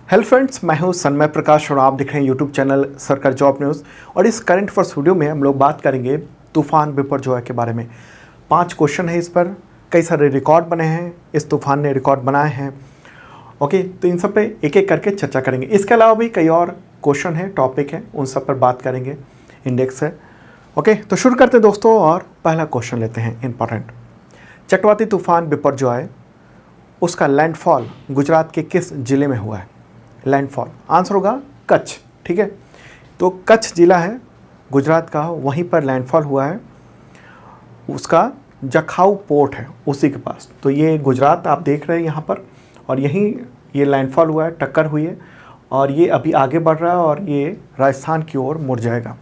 Hello friends, मैं हूं सन्मय प्रकाश और आप देख रहे हैं यूट्यूब चैनल सरकार जॉब न्यूज़। और इस करंट अफेयर्स वीडियो में हम लोग बात करेंगे तूफान बिपरजॉय के बारे में। 5 क्वेश्चन है इस पर, कई सारे रिकॉर्ड बने हैं, इस तूफान ने रिकॉर्ड बनाए हैं। ओके, तो इन सब पे एक एक करके चर्चा करेंगे। इसके अलावा भी कई और क्वेश्चन है, टॉपिक है, उन सब पर बात करेंगे, इंडेक्स है। ओके, तो शुरू करते हैं दोस्तों और पहला क्वेश्चन लेते हैं इंपॉर्टेंट। चक्रवाती तूफान बिपरजॉय, उसका लैंडफॉल गुजरात के किस जिले में हुआ है? लैंडफॉल आंसर होगा कच्छ। ठीक है, तो कच्छ जिला है गुजरात का, वहीं पर लैंडफॉल हुआ है। उसका जखाऊ पोर्ट है उसी के पास। तो ये गुजरात आप देख रहे हैं यहाँ पर, और यहीं ये लैंडफॉल हुआ है, टक्कर हुई है, और ये अभी आगे बढ़ रहा है और ये राजस्थान की ओर मुड़ जाएगा।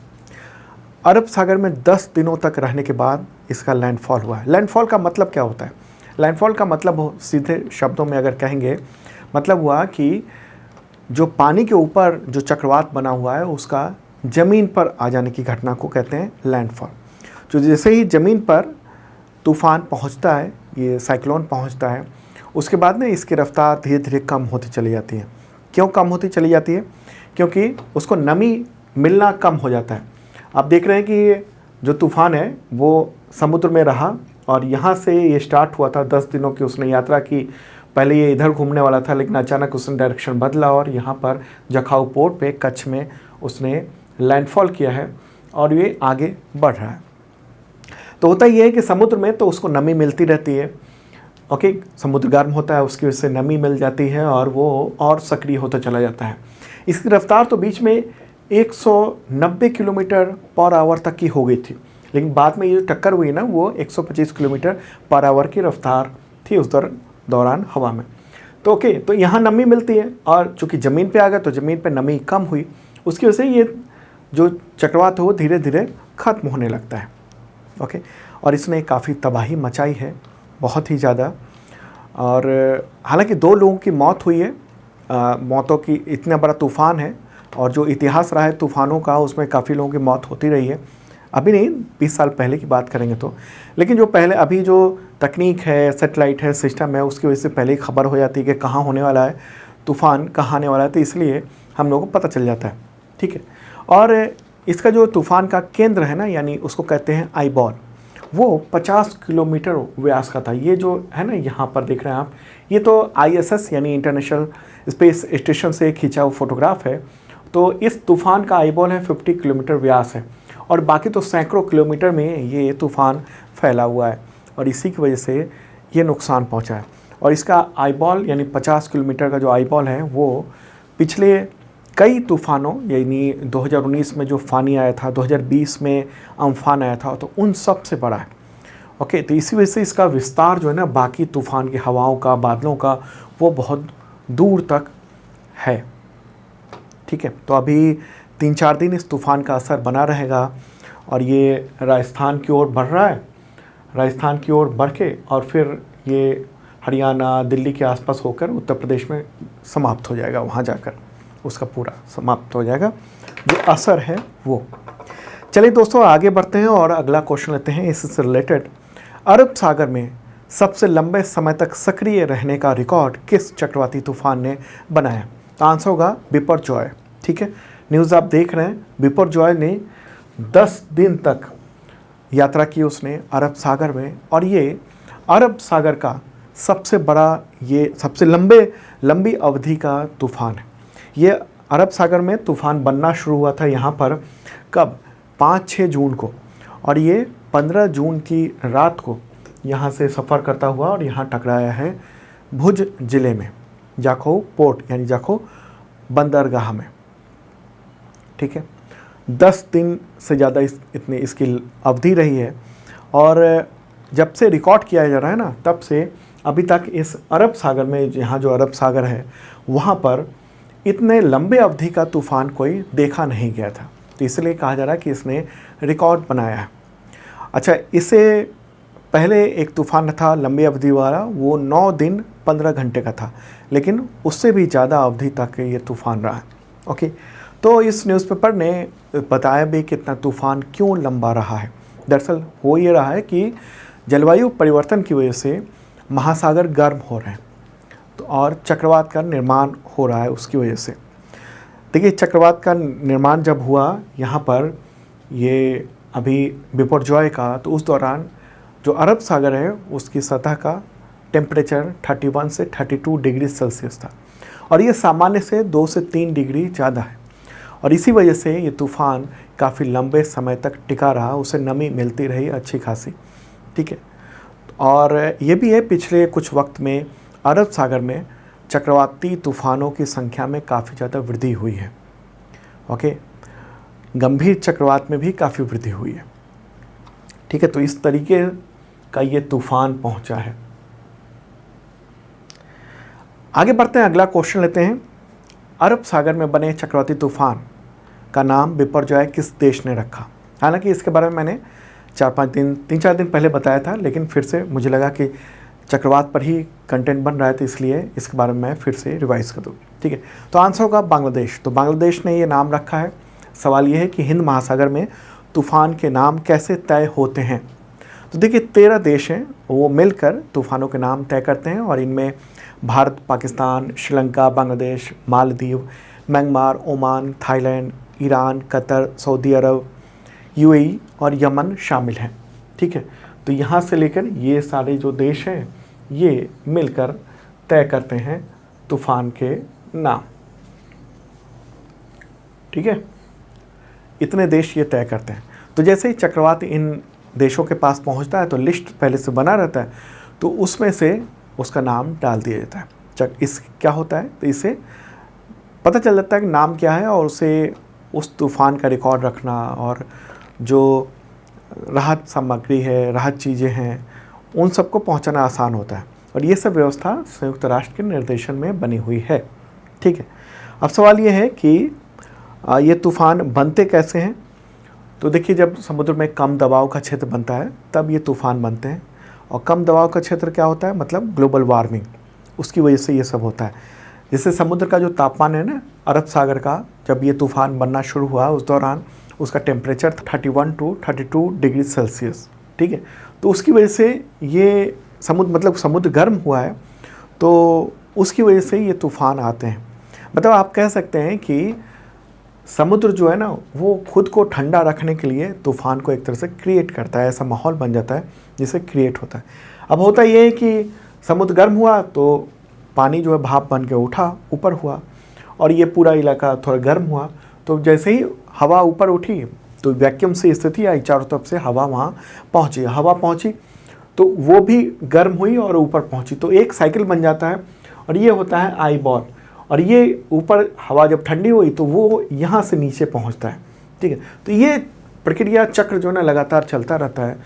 अरब सागर में 10 दिनों तक रहने के बाद इसका लैंडफॉल हुआ है। लैंडफॉल का मतलब क्या होता है? लैंडफॉल का मतलब सीधे शब्दों में अगर कहेंगे, मतलब हुआ कि जो पानी के ऊपर जो चक्रवात बना हुआ है उसका ज़मीन पर आ जाने की घटना को कहते हैं लैंडफॉल। जो जैसे ही ज़मीन पर तूफ़ान पहुंचता है, ये साइक्लोन पहुंचता है, उसके बाद में इसकी रफ्तार धीरे धीरे कम होती चली जाती है। क्यों कम होती चली जाती है? क्योंकि उसको नमी मिलना कम हो जाता है। आप देख रहे हैं कि जो तूफ़ान है वो समुद्र में रहा और यहाँ से ये स्टार्ट हुआ था, 10 दिनों की उसने यात्रा की। पहले ये इधर घूमने वाला था, लेकिन अचानक उसने डायरेक्शन बदला और यहाँ पर जखाऊ पोर्ट पे कच्छ में उसने लैंडफॉल किया है और ये आगे बढ़ रहा है। तो होता ये है कि समुद्र में तो उसको नमी मिलती रहती है। ओके, समुद्र गर्म होता है, उसकी वजह से नमी मिल जाती है और वो और सक्रिय होता चला जाता है। इसकी रफ्तार तो बीच में 190 किलोमीटर पर आवर तक की हो गई थी, लेकिन बाद में ये टक्कर हुई ना, वो 125 किलोमीटर पर आवर की रफ्तार थी उस दौरान हवा में। तो ओके, तो यहाँ नमी मिलती है और चूँकि ज़मीन पे आ गया तो ज़मीन पे नमी कम हुई, उसकी वजह से ये जो चक्रवात है वो धीरे धीरे ख़त्म होने लगता है। ओके, और इसने काफ़ी तबाही मचाई है, बहुत ही ज़्यादा। और हालांकि 2 लोगों की मौत हुई है। मौतों की, इतना बड़ा तूफ़ान है और जो इतिहास रहा है तूफ़ानों का, उसमें काफ़ी लोगों की मौत होती रही है। अभी नहीं, 20 साल पहले की बात करेंगे तो, लेकिन जो पहले अभी जो तकनीक है, सेटेलाइट है, सिस्टम है, उसकी वजह से पहले ही खबर हो जाती है कि कहाँ होने वाला है तूफ़ान, कहाँ आने वाला है, तो इसलिए हम लोगों को पता चल जाता है। ठीक है, और इसका जो तूफ़ान का केंद्र है ना, यानी उसको कहते हैं आई बॉल, वो 50 किलोमीटर व्यास का था। ये जो है ना, यहाँ पर देख रहे हैं आप, ये तो ISS यानी इंटरनेशनल स्पेस स्टेशन से खींचा हुआ फोटोग्राफ है। तो इस तूफ़ान का आई बॉल है 50 किलोमीटर व्यास है, और बाकी तो सैकड़ों किलोमीटर में ये तूफ़ान फैला हुआ है और इसी की वजह से ये नुकसान पहुंचा है। और इसका आई बॉल यानी 50 किलोमीटर का जो आई बॉल है वो पिछले कई तूफ़ानों, यानी 2019 में जो फानी आया था, 2020 में अम्फान आया था, तो उन सब से बड़ा है। ओके, तो इसी वजह से इसका विस्तार जो है ना, बाकी तूफ़ान की हवाओं का, बादलों का, वो बहुत दूर तक है। ठीक है, तो अभी 3-4 दिन इस तूफ़ान का असर बना रहेगा और ये राजस्थान की ओर बढ़ रहा है। राजस्थान की ओर बढ़ के और फिर ये हरियाणा, दिल्ली के आसपास होकर उत्तर प्रदेश में समाप्त हो जाएगा। वहाँ जाकर उसका पूरा समाप्त हो जाएगा जो असर है वो। चलिए दोस्तों, आगे बढ़ते हैं और अगला क्वेश्चन लेते हैं इससे रिलेटेड। अरब सागर में सबसे लंबे समय तक सक्रिय रहने का रिकॉर्ड किस चक्रवाती तूफान ने बनाया? तो आंसर होगा बिपरजॉय। ठीक है, न्यूज़ आप देख रहे हैं, बिपरजॉय ने 10 दिन तक यात्रा की उसने अरब सागर में, और ये अरब सागर का सबसे बड़ा, ये सबसे लंबी अवधि का तूफ़ान है। ये अरब सागर में तूफ़ान बनना शुरू हुआ था यहाँ पर कब? 5-6 जून को, और ये 15 जून की रात को यहाँ से सफ़र करता हुआ और यहाँ टकराया है भुज ज़िले में, जाखो पोर्ट यानी जाखो बंदरगाह में। ठीक है, 10 दिन से ज़्यादा इतनी इसकी अवधि रही है, और जब से रिकॉर्ड किया जा रहा है ना, तब से अभी तक इस अरब सागर में, यहाँ जो अरब सागर है वहाँ पर इतने लंबे अवधि का तूफ़ान कोई देखा नहीं गया था। तो इसलिए कहा जा रहा है कि इसने रिकॉर्ड बनाया है। अच्छा, इससे पहले एक तूफ़ान था लंबी अवधि वाला, वो 9 दिन 15 घंटे का था, लेकिन उससे भी ज़्यादा अवधि तक ये तूफ़ान रहा है। ओके, तो इस न्यूज़पेपर ने बताया भी कि इतना तूफ़ान क्यों लंबा रहा है। दरअसल हो ये रहा है कि जलवायु परिवर्तन की वजह से महासागर गर्म हो रहे हैं, तो और चक्रवात का निर्माण हो रहा है उसकी वजह से। देखिए चक्रवात का निर्माण जब हुआ यहाँ पर ये अभी बिपरजॉय का, तो उस दौरान जो अरब सागर है उसकी सतह का टेम्परेचर 31 से 32 डिग्री सेल्सियस था और ये सामान्य से 2 से 3 डिग्री ज़्यादा है और इसी वजह से ये तूफ़ान काफ़ी लंबे समय तक टिका रहा, उसे नमी मिलती रही अच्छी खासी, ठीक है। और ये भी है पिछले कुछ वक्त में अरब सागर में चक्रवाती तूफ़ानों की संख्या में काफ़ी ज़्यादा वृद्धि हुई है। ओके, गंभीर चक्रवात में भी काफ़ी वृद्धि हुई है, ठीक है। तो इस तरीके का ये तूफ़ान पहुंचा है। आगे बढ़ते हैं, अगला क्वेश्चन लेते हैं। अरब सागर में बने चक्रवाती तूफ़ान का नाम बिपरजॉय किस देश ने रखा? हालांकि इसके बारे में मैंने 3-4 दिन पहले बताया था, लेकिन फिर से मुझे लगा कि चक्रवात पर ही कंटेंट बन रहा है तो इसलिए इसके बारे में मैं फिर से रिवाइज़ कर दूँ, ठीक है। तो आंसर होगा बांग्लादेश। तो बांग्लादेश ने ये नाम रखा है। सवाल ये है कि हिंद महासागर में तूफ़ान के नाम कैसे तय होते हैं? तो देखिए 13 देश हैं, वो मिलकर तूफ़ानों के नाम तय करते हैं और इनमें Bharat, Pakistan, Sri Lanka, Bangladesh, Maldives, Myanmar, Oman, Thailand, Iran, Qatar, Saudi Arabia, UAE और यमन शामिल हैं, ठीक है। तो यहाँ से लेकर ये सारे जो देश हैं ये मिलकर तय करते हैं तूफ़ान के नाम, ठीक है। इतने देश ये तय करते हैं। तो जैसे ही चक्रवात इन देशों के पास पहुंचता है तो लिस्ट पहले से बना रहता है, तो उसमें से उसका नाम डाल दिया जाता है। इस क्या होता है, तो इससे पता चल जाता है कि नाम क्या है और उसे उस तूफ़ान का रिकॉर्ड रखना और जो राहत सामग्री है, राहत चीज़ें हैं, उन सबको पहुंचाना आसान होता है और ये सब व्यवस्था संयुक्त राष्ट्र के निर्देशन में बनी हुई है, ठीक है। अब सवाल ये है कि ये तूफ़ान बनते कैसे हैं? तो देखिए जब समुद्र में कम दबाव का क्षेत्र बनता है तब ये तूफ़ान बनते हैं और कम दबाव का क्षेत्र क्या होता है, मतलब ग्लोबल वार्मिंग, उसकी वजह से ये सब होता है। जैसे समुद्र का जो तापमान है ना अरब सागर का, जब ये तूफ़ान बनना शुरू हुआ उस दौरान उसका टेम्परेचर 31 to 32 डिग्री सेल्सियस, ठीक है। तो उसकी वजह से ये समुद्र गर्म हुआ है, तो उसकी वजह से ये तूफ़ान आते हैं। मतलब आप कह सकते हैं कि समुद्र जो है ना वो खुद को ठंडा रखने के लिए तूफ़ान को एक तरह से क्रिएट करता है, ऐसा माहौल बन जाता है जिससे क्रिएट होता है। अब होता ये है कि समुद्र गर्म हुआ तो पानी जो है भाप बन के उठा, ऊपर हुआ और ये पूरा इलाका थोड़ा गर्म हुआ, तो जैसे ही हवा ऊपर उठी तो वैक्यूम से स्थिति आई, चारों तरफ से हवा वहाँ पहुँची, हवा पहुँची तो वो भी गर्म हुई और ऊपर पहुँची, तो एक साइकिल बन जाता है और ये होता है आई बॉल। और ये ऊपर हवा जब ठंडी हुई तो वो यहाँ से नीचे पहुँचता है, ठीक है। तो ये प्रक्रिया चक्र जो है ना लगातार चलता रहता है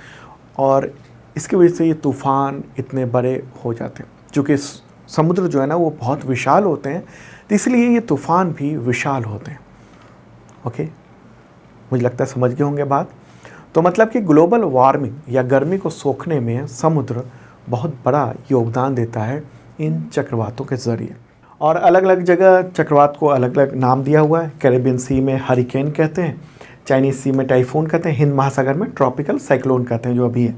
और इसकी वजह से ये तूफ़ान इतने बड़े हो जाते हैं। चूँकि समुद्र जो है ना वो बहुत विशाल होते हैं तो इसलिए ये तूफ़ान भी विशाल होते हैं। ओके, मुझे लगता है समझ गए होंगे बात। तो मतलब कि ग्लोबल वार्मिंग या गर्मी को सोखने में समुद्र बहुत बड़ा योगदान देता है इन चक्रवातों के ज़रिए। और अलग अलग जगह चक्रवात को अलग अलग नाम दिया हुआ है। कैरेबियन सी में हरिकेन कहते हैं, चाइनीज़ सी में टाइफून कहते हैं, हिंद महासागर में ट्रॉपिकल साइक्लोन कहते हैं जो अभी है,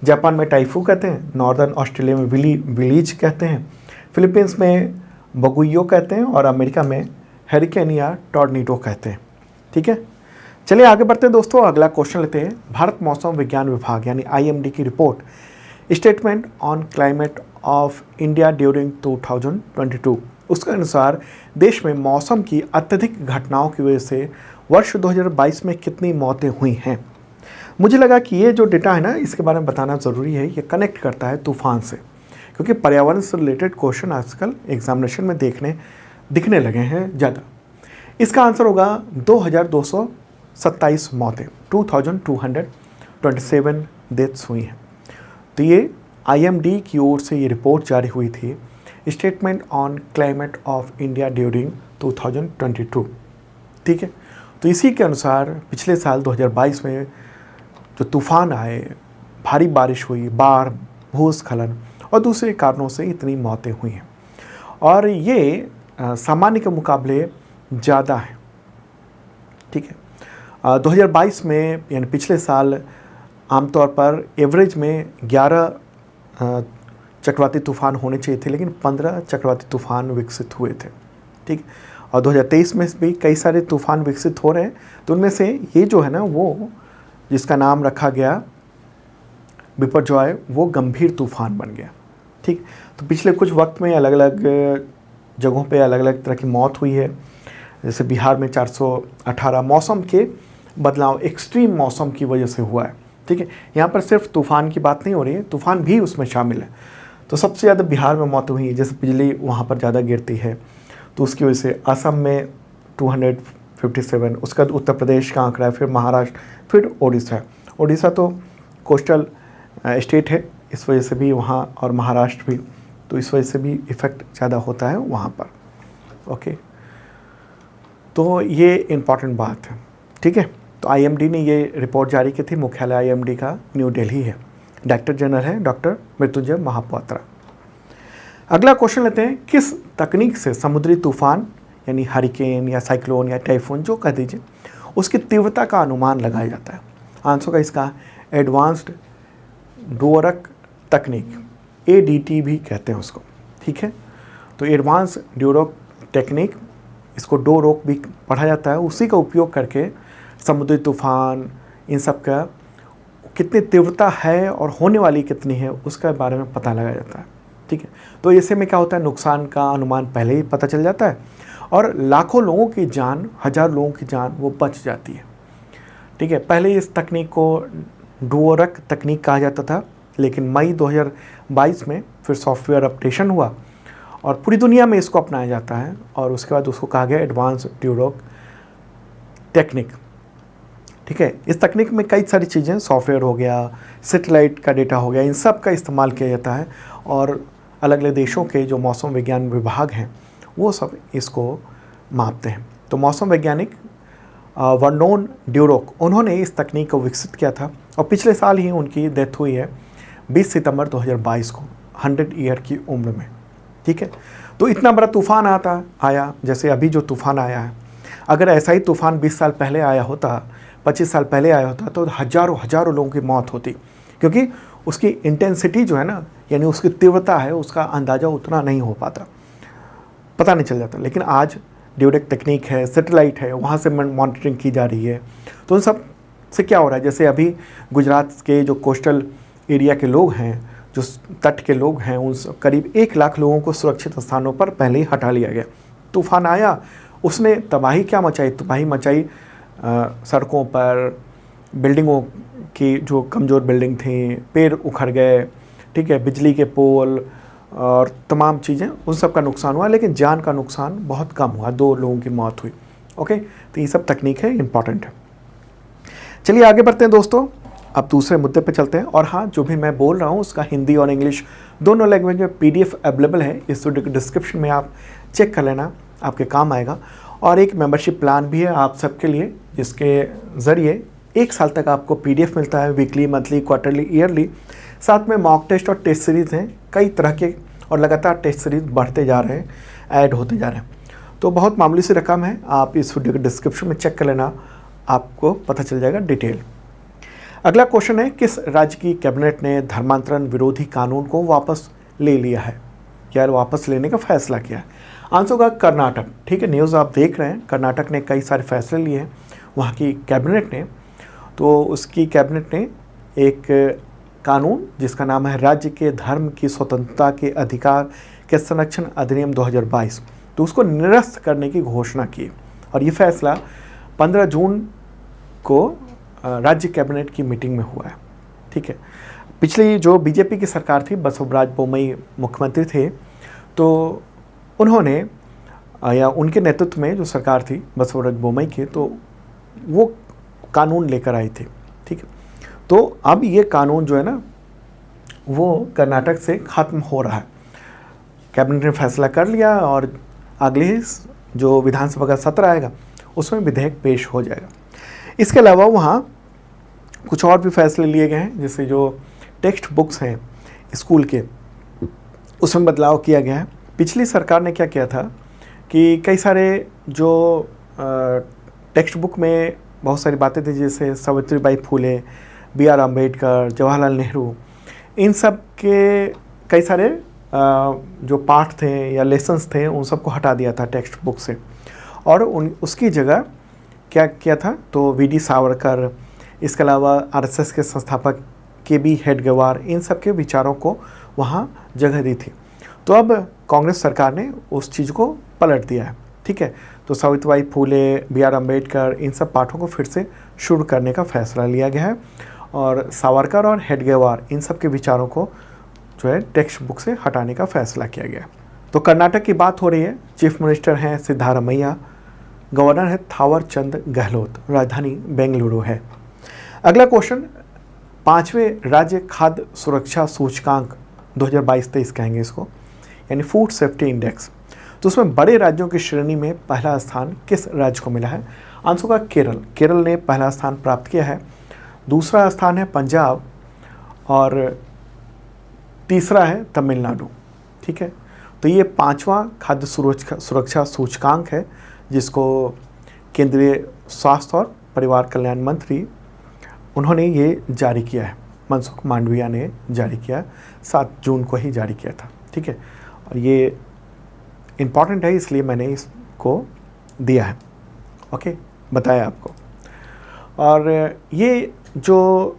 जापान में टाइफू कहते हैं, नॉर्दर्न ऑस्ट्रेलिया में विलीज कहते हैं, फिलीपींस में बगुइयो कहते हैं और अमेरिका में हरिकेन या टॉर्नेडो कहते हैं, ठीक है। चलिए आगे बढ़ते हैं दोस्तों, अगला क्वेश्चन लेते हैं। भारत मौसम विज्ञान विभाग यानी IMD की report statement on climate of India during 2022, उसके अनुसार देश में मौसम की अत्यधिक घटनाओं की वजह से वर्ष 2022 में कितनी मौतें हुई हैं। मुझे लगा कि ये जो डेटा है ना इसके बारे में बताना ज़रूरी है, ये कनेक्ट करता है तूफ़ान से, क्योंकि पर्यावरण से रिलेटेड क्वेश्चन आजकल एग्जामिनेशन में दिखने लगे हैं ज़्यादा। इसका आंसर होगा 2227 मौतें, 2227 डेथ्स हुई हैं। तो ये IMD की ओर से ये रिपोर्ट जारी हुई थी, statement on climate of India during 2022, ठीक है। तो इसी के अनुसार पिछले साल 2022 में जो तूफ़ान आए, भारी बारिश हुई, बाढ़, भूस्खलन और दूसरे कारणों से इतनी मौतें हुई हैं और ये सामान्य के मुकाबले ज़्यादा है, ठीक है। 2022 में यानी पिछले साल आमतौर पर एवरेज में 11 चक्रवाती तूफान होने चाहिए थे, लेकिन 15 चक्रवाती तूफान विकसित हुए थे। ठीक, और 2023 में भी कई सारे तूफान विकसित हो रहे हैं। तो उनमें से ये जो है ना, वो जिसका नाम रखा गया बिपरजॉय, वो गंभीर तूफान बन गया। ठीक, तो पिछले कुछ वक्त में अलग अलग जगहों पे अलग अलग तरह की मौत हुई है। जैसे बिहार में 418 मौसम के बदलाव, एक्सट्रीम मौसम की वजह से हुआ है। ठीक है, यहाँ पर सिर्फ तूफ़ान की बात नहीं हो रही है, तूफ़ान भी उसमें शामिल है। तो सबसे ज़्यादा बिहार में मौत हुई है, जैसे बिजली वहाँ पर ज़्यादा गिरती है तो उसकी वजह से। असम में 257, उसका उत्तर प्रदेश का आंकड़ा है, फिर महाराष्ट्र, फिर ओडिशा। ओडिशा तो कोस्टल स्टेट है, इस वजह से भी वहाँ, और महाराष्ट्र भी, तो इस वजह से भी इफ़ेक्ट ज़्यादा होता है वहाँ पर। ओके, तो ये इम्पॉर्टेंट बात है। ठीक है, तो आईएमडी ने ये रिपोर्ट जारी की थी। मुख्यालय आईएमडी का न्यू दिल्ली है। डायरेक्टर जनरल है डॉक्टर मृत्युंजय महापात्रा। अगला क्वेश्चन लेते हैं, किस तकनीक से समुद्री तूफान यानी हरिकेन या साइक्लोन या टाइफून जो कह दीजिए, उसकी तीव्रता का अनुमान लगाया जाता है? आंसर का इसका एडवांस्ड डोरक तकनीक, ADT भी कहते हैं उसको। ठीक है, तो एडवांस ड्यूरोक टेक्निक, इसको डोरोक भी पढ़ा जाता है। उसी का उपयोग करके समुद्री तूफान, इन सब का कितनी तीव्रता है और होने वाली कितनी है, उसके बारे में पता लगाया जाता है। ठीक है, तो ऐसे में क्या होता है, नुकसान का अनुमान पहले ही पता चल जाता है और लाखों लोगों की जान, हज़ार लोगों की जान वो बच जाती है। ठीक है, पहले इस तकनीक को डोरक तकनीक कहा जाता था, लेकिन मई 2022 में फिर सॉफ्टवेयर अपडेशन हुआ और पूरी दुनिया में इसको अपनाया जाता है, और उसके बाद उसको कहा गया एडवांस ड्यूरोक टेक्निक। ठीक है, इस तकनीक में कई सारी चीज़ें, सॉफ्टवेयर हो गया, सैटेलाइट का डेटा हो गया, इन सब का इस्तेमाल किया जाता है, और अलग अलग देशों के जो मौसम विज्ञान विभाग हैं वो सब इसको मापते हैं। तो मौसम वैज्ञानिक वर्नोन ड्यूरोक, उन्होंने इस तकनीक को विकसित किया था और पिछले साल ही उनकी डेथ हुई है 20 सितंबर 2022 को, 100 ईयर की उम्र में। ठीक है, तो इतना बड़ा तूफ़ान आया, जैसे अभी जो तूफ़ान आया है, अगर ऐसा ही तूफ़ान 20 साल पहले आया होता, 25 साल पहले आया होता, तो हज़ारों लोगों की मौत होती, क्योंकि उसकी इंटेंसिटी जो है ना, यानी उसकी तीव्रता है, उसका अंदाज़ा उतना नहीं हो पाता, पता नहीं चल जाता। लेकिन आज ड्यूरेक तकनीक है, सैटेलाइट है, वहाँ से मॉनिटरिंग की जा रही है। तो उन सब से क्या हो रहा है, जैसे अभी गुजरात के जो कोस्टल एरिया के लोग हैं, जो तट के लोग हैं, उन करीब 1 लाख लोगों को सुरक्षित स्थानों पर पहले ही हटा लिया गया। तूफ़ान आया, उसने तबाही क्या मचाई, तबाही मचाई सड़कों पर, बिल्डिंगों की जो कमज़ोर बिल्डिंग थी, पेड़ उखड़ गए। ठीक है, बिजली के पोल और तमाम चीज़ें, उन सब का नुकसान हुआ, लेकिन जान का नुकसान बहुत कम हुआ, 2 लोगों की मौत हुई। ओके, तो ये सब तकनीक है, इम्पॉर्टेंट है। चलिए आगे बढ़ते हैं दोस्तों, अब दूसरे मुद्दे पे चलते हैं। और हाँ, जो भी मैं बोल रहा हूँ उसका हिंदी और इंग्लिश दोनों लैंग्वेज में PDF अवेलेबल है, इस वीडियो के डिस्क्रिप्शन में आप चेक कर लेना, आपके काम आएगा। और एक मेंबरशिप प्लान भी है आप सबके लिए, जिसके ज़रिए 1 साल तक आपको PDF मिलता है, वीकली, मंथली, क्वार्टरली, ईयरली। साथ में मॉक टेस्ट और टेस्ट सीरीज़ हैं कई तरह के, और लगातार टेस्ट सीरीज़ बढ़ते जा रहे हैं, ऐड होते जा रहे हैं। तो बहुत मामूली सी रकम है, आप इस वीडियो के डिस्क्रिप्शन में चेक कर लेना, आपको पता चल जाएगा डिटेल। अगला क्वेश्चन है, किस राज्य की कैबिनेट ने धर्मांतरण विरोधी कानून को वापस ले लिया है, या वापस लेने का फैसला किया है? आंसर होगा कर्नाटक। ठीक है, न्यूज़ आप देख रहे हैं, कर्नाटक ने कई सारे फैसले लिए हैं वहाँ की कैबिनेट ने। तो उसकी कैबिनेट ने एक कानून जिसका नाम है राज्य के धर्म की स्वतंत्रता के अधिकार के संरक्षण अधिनियम 2022, तो उसको निरस्त करने की घोषणा की। और ये फैसला 15 जून को राज्य कैबिनेट की मीटिंग में हुआ है। ठीक है, पिछली जो बीजेपी की सरकार थी, बसवराज बोम्मई मुख्यमंत्री थे, तो उन्होंने या उनके नेतृत्व में जो सरकार थी बसवराज बोम्मई की, तो वो कानून लेकर आई थी। ठीक है, तो अब ये कानून जो है ना, वो कर्नाटक से ख़त्म हो रहा है। कैबिनेट ने फैसला कर लिया और अगले जो विधानसभा का सत्र आएगा उसमें विधेयक पेश हो जाएगा। इसके अलावा वहाँ कुछ और भी फैसले लिए गए हैं, जैसे जो टेक्स्ट बुक्स हैं स्कूल के, उसमें बदलाव किया गया है। पिछली सरकार ने क्या किया था कि कई सारे जो टेक्स्ट बुक में बहुत सारी बातें थी, जैसे सावित्रीबाई फुले, BR अम्बेडकर, जवाहरलाल नेहरू, इन सब के कई सारे जो पाठ थे या लेसन्स थे उन सबको हटा दिया था टेक्स्ट बुक से, और उसकी जगह क्या किया था, तो वी.डी. सावरकर, इसके अलावा आरएसएस के संस्थापक के.बी. हेडगेवार, इन सब के विचारों को वहाँ जगह दी थी। तो अब कांग्रेस सरकार ने उस चीज़ को पलट दिया है, ठीक है। तो सावित्रीबाई फूले, बी.आर. अम्बेडकर, इन सब पाठों को फिर से शुरू करने का फैसला लिया गया है, और सावरकर और हेडगेवार, इन सब के विचारों को जो है टेक्स्ट बुक से हटाने का फैसला किया गया। तो कर्नाटक की बात हो रही है। चीफ मिनिस्टर हैं सिद्धारमैया, गवर्नर है थावर चंद गहलोत, राजधानी बेंगलुरु है। अगला क्वेश्चन, 5वें राज्य खाद्य सुरक्षा सूचकांक 2022-23 कहेंगे इसको, यानी फूड सेफ्टी इंडेक्स। तो उसमें बड़े राज्यों की श्रेणी में पहला स्थान किस राज्य को मिला है? आंसर का केरल ने पहला स्थान प्राप्त किया है। दूसरा स्थान है पंजाब, और तीसरा है तमिलनाडु, ठीक है। तो ये 5वां खाद्य सुरक्षा सूचकांक है, जिसको केंद्रीय स्वास्थ्य और परिवार कल्याण मंत्री उन्होंने ये जारी किया है। मनसुख मांडविया ने जारी किया, 7 जून को ही जारी किया था, ठीक है। और ये इम्पॉर्टेंट है, इसलिए मैंने इसको दिया है, ओके, बताया आपको। और ये जो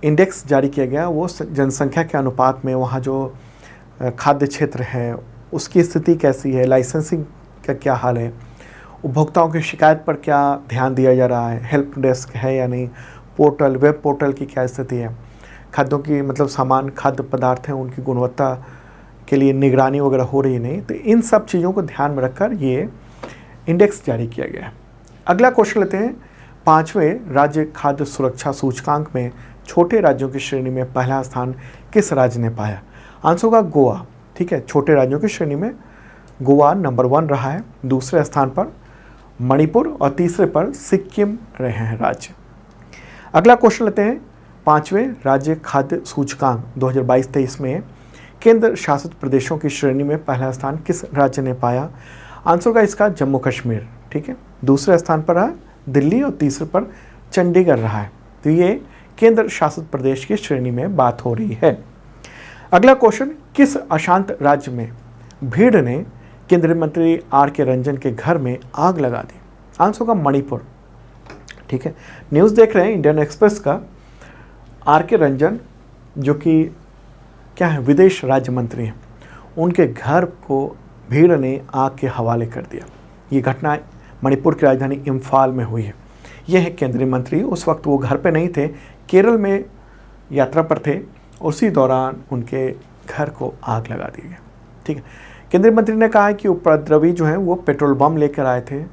इंडेक्स जारी किया गया वो जनसंख्या के अनुपात में वहाँ जो खाद्य क्षेत्र है उसकी स्थिति कैसी है, लाइसेंसिंग का क्या हाल है, उपभोक्ताओं की शिकायत पर क्या ध्यान दिया जा रहा है, हेल्प डेस्क है या नहीं, पोर्टल, वेब पोर्टल की क्या स्थिति है, खाद्यों की मतलब सामान, खाद्य पदार्थ हैं उनकी गुणवत्ता के लिए निगरानी वगैरह हो रही है नहीं। तो इन सब चीज़ों को ध्यान में रखकर ये इंडेक्स जारी किया गया है। अगला क्वेश्चन लेते हैं, 5वें राज्य खाद्य सुरक्षा सूचकांक में छोटे राज्यों की श्रेणी में पहला स्थान किस राज्य ने पाया? आंसर होगा गोवा, ठीक है। छोटे राज्यों की श्रेणी में गोवा नंबर 1 रहा है, दूसरे स्थान पर मणिपुर और तीसरे पर सिक्किम रहे हैं राज्य। अगला क्वेश्चन लेते हैं, 5वें राज्य खाद्य सूचकांक 2022-23 में केंद्र शासित प्रदेशों की श्रेणी में पहला स्थान किस राज्य ने पाया? आंसर होगा इसका जम्मू कश्मीर, ठीक है। दूसरे स्थान पर रहा दिल्ली और तीसरे पर चंडीगढ़ रहा है। तो ये केंद्र शासित प्रदेश की श्रेणी में बात हो रही है। अगला क्वेश्चन, किस अशांत राज्य में भीड़ ने केंद्रीय मंत्री R.K. रंजन के घर में आग लगा दी? आंसर होगा मणिपुर, ठीक है। न्यूज़ देख रहे हैं इंडियन एक्सप्रेस का। R.K. रंजन जो कि क्या है, विदेश राज्य मंत्री हैं, उनके घर को भीड़ ने आग के हवाले कर दिया। ये घटना मणिपुर की राजधानी इम्फाल में हुई है। यह है केंद्रीय मंत्री, उस वक्त वो घर पे नहीं थे, केरल में यात्रा पर थे, उसी दौरान उनके घर को आग लगा दी गई, ठीक है। केंद्रीय मंत्री ने कहा है कि उपद्रवी जो हैं वो पेट्रोल बम लेकर आए थे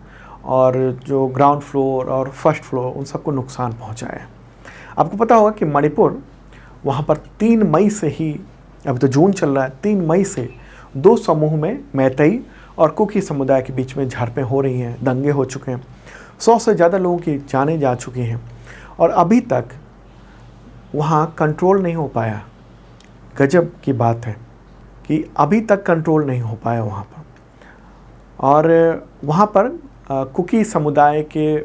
और जो ग्राउंड फ्लोर और फर्स्ट फ्लोर उन सबको नुकसान पहुंचाया। आपको पता होगा कि मणिपुर वहाँ पर 3 मई से ही, अभी तो जून चल रहा है, 3 मई से 2 समूह में मैतेई और कुकी समुदाय के बीच में झड़पें हो रही हैं, दंगे हो चुके हैं, 100 से ज़्यादा लोगों की जानें जा चुकी हैं, और अभी तक वहाँ कंट्रोल नहीं हो पाया। गजब की बात है कि अभी तक कंट्रोल नहीं हो पाया वहाँ पर। और वहाँ पर कुकी समुदाय के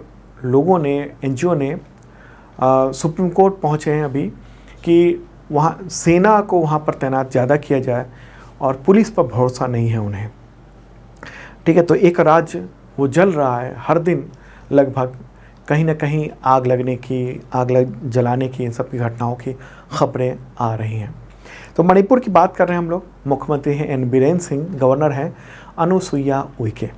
लोगों ने, NGO ने सुप्रीम कोर्ट पहुँचे हैं अभी कि वहाँ सेना को वहाँ पर तैनात ज़्यादा किया जाए, और पुलिस पर भरोसा नहीं है उन्हें, ठीक है। तो एक राज्य वो जल रहा है, हर दिन लगभग कहीं ना कहीं आग लगने की, जलाने की, इन सब की घटनाओं की खबरें आ रही हैं। तो मणिपुर की बात कर रहे हैं हम लोग। मुख्यमंत्री हैं एन बीरेन सिंह, गवर्नर हैं अनुसुईया उइके।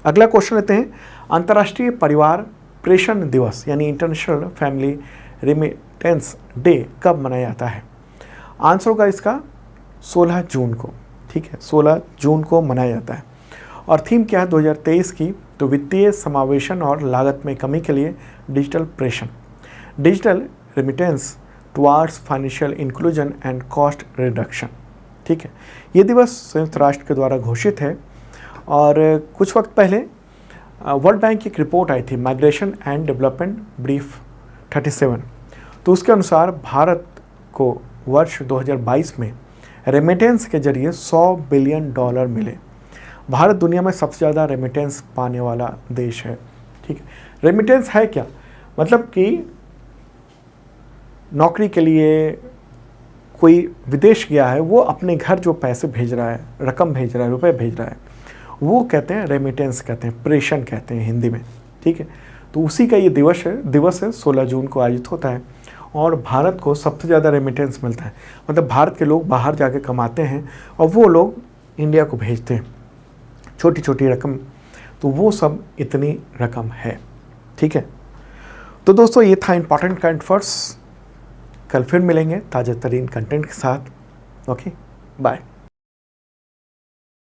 अगला क्वेश्चन लेते हैं, अंतर्राष्ट्रीय परिवार प्रेषण दिवस यानी इंटरनेशनल फैमिली रेमिटेंस डे कब मनाया जाता है? आंसर होगा इसका 16 जून को, ठीक है, 16 जून को मनाया जाता है। और थीम क्या है 2023 की? तो वित्तीय समावेशन और लागत में कमी के लिए डिजिटल प्रेषण, digital remittance towards financial inclusion and cost reduction, ठीक है। ये दिवस संयुक्त राष्ट्र के द्वारा घोषित है, और कुछ वक्त पहले वर्ल्ड बैंक की एक रिपोर्ट आई थी, माइग्रेशन एंड डेवलपमेंट ब्रीफ 37, तो उसके अनुसार भारत को वर्ष 2022 में रेमिटेंस के जरिए $100 बिलियन मिले। भारत दुनिया में सबसे ज़्यादा रेमिटेंस पाने वाला देश है, ठीक है। रेमिटेंस है क्या? मतलब कि नौकरी के लिए कोई विदेश गया है, वो अपने घर जो पैसे भेज रहा है, रकम भेज रहा है, रुपए भेज रहा है, वो कहते हैं रेमिटेंस कहते हैं, प्रेषण कहते हैं हिंदी में, ठीक है। तो उसी का ये दिवस है 16 जून को आयोजित होता है। और भारत को सबसे ज़्यादा रेमिटेंस मिलता है, मतलब भारत के लोग बाहर जाके कमाते हैं और वो लोग इंडिया को भेजते हैं छोटी छोटी रकम, तो वो सब इतनी रकम है, ठीक है। तो दोस्तों ये था इंपॉर्टेंट करंट अफेयर्स। कल फिर मिलेंगे ताज़ा तरीन कंटेंट के साथ। Okay, bye.